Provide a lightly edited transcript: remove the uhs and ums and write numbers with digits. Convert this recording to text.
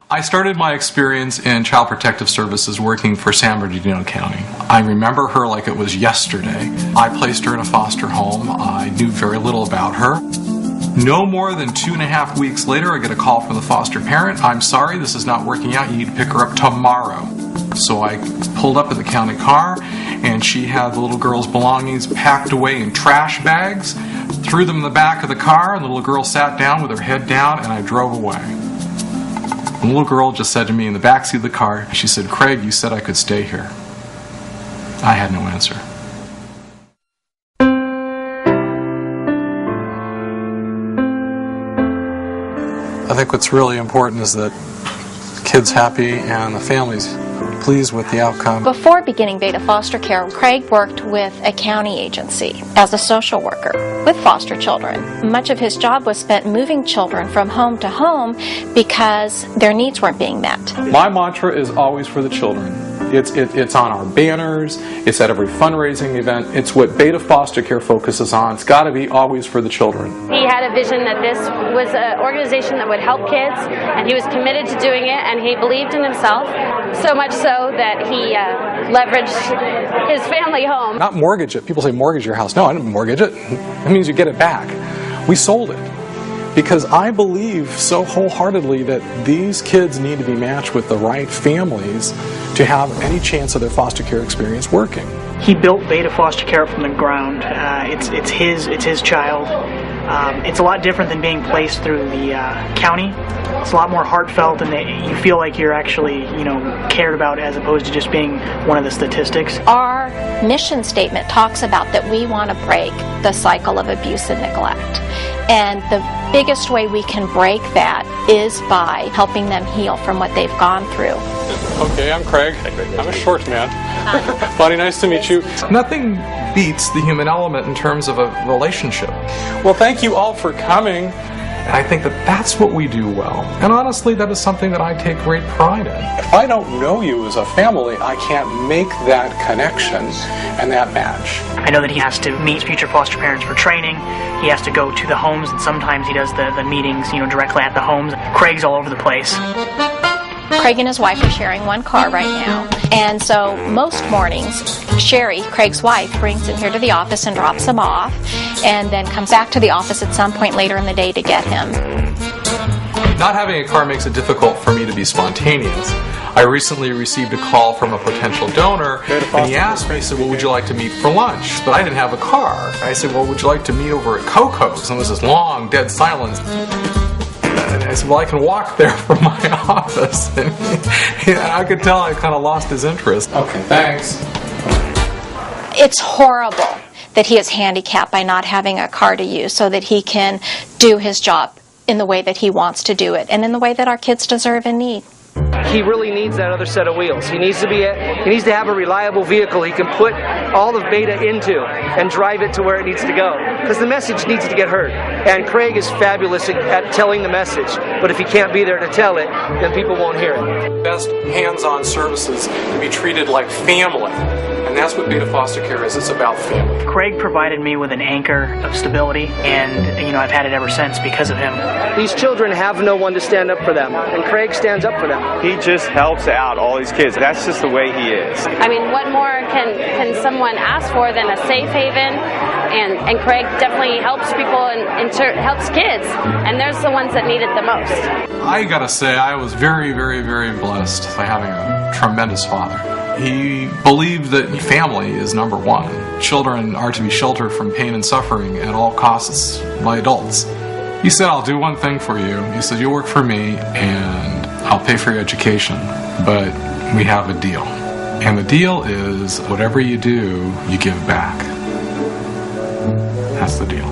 I started my experience in Child Protective Services working for San Bernardino County. I remember her like it was yesterday. I placed her in a foster home. I knew very little about her. No more than 2.5 weeks later, I get a call from the foster parent. I'm sorry, this is not working out. You need to pick her up tomorrow. So I pulled up in the county car, and she had the little girl's belongings packed away in trash bags, threw them in the back of the car, and the little girl sat down with her head down, and I drove away. The little girl just said to me in the backseat of the car, she said, "Craig, you said I could stay here." I had no answer. I think what's really important is that kids happy and the families pleased with the outcome. Before beginning Beta Foster Care, Craig worked with a county agency as a social worker with foster children. Much of his job was spent moving children from home to home because their needs weren't being met. My mantra is always for the children. It's on our banners, it's at every fundraising event, it's what Beta Foster Care focuses on. It's got to be always for the children. He had a vision that this was an organization that would help kids, and he was committed to doing it, and he believed in himself, so much so that he leveraged his family home. Not mortgage it. People say mortgage your house. No, I didn't mortgage it. That means you get it back. We sold it. Because I believe so wholeheartedly that these kids need to be matched with the right families to have any chance of their foster care experience working. He built Beta Foster Care from the ground. It's his child. It's a lot different than being placed through the county. It's a lot more heartfelt, and you feel like you're actually, cared about as opposed to just being one of the statistics. Our mission statement talks about that we want to break the cycle of abuse and neglect. And the biggest way we can break that is by helping them heal from what they've gone through. Okay, I'm Craig. I'm a short man. Buddy, nice to meet you. Nothing beats the human element in terms of a relationship. Well, thank you all for coming. I think that that's what we do well. And honestly, that is something that I take great pride in. If I don't know you as a family, I can't make that connection and that match. I know that he has to meet future foster parents for training. He has to go to the homes, and sometimes he does the meetings, directly at the homes. Craig's all over the place. Craig and his wife are sharing one car right now. And so most mornings, Sherry, Craig's wife, brings him here to the office and drops him off, and then comes back to the office at some point later in the day to get him. Not having a car makes it difficult for me to be spontaneous. I recently received a call from a potential donor, and he asked me, he said, "Well, would you like to meet for lunch?" But I didn't have a car. I said, "Well, would you like to meet over at Coco's?" And there was this long, dead silence. And I said, "Well, I can walk there from my office." And I could tell I kind of lost his interest. Okay, thanks. It's horrible that he is handicapped by not having a car to use so that he can do his job in the way that he wants to do it and in the way that our kids deserve and need. He really needs that other set of wheels. He needs to have a reliable vehicle he can put all of Beta into and drive it to where it needs to go. Because the message needs to get heard. And Craig is fabulous at telling the message. But if he can't be there to tell it, then people won't hear it. Best hands-on services to be treated like family. And that's what Beta Foster Care is. It's about family. Craig provided me with an anchor of stability, and I've had it ever since because of him. These children have no one to stand up for them, and Craig stands up for them. He just helps out all these kids. That's just the way he is. I mean, what more can someone ask for than a safe haven? And Craig definitely helps people and helps kids, and there's the ones that need it the most. I gotta say, I was very, very, very blessed by having a tremendous father. He believed that family is number one. Children are to be sheltered from pain and suffering at all costs by adults. He said, "I'll do one thing for you." He said, "You'll work for me and I'll pay for your education, but we have a deal. And the deal is whatever you do, you give back." That's the deal.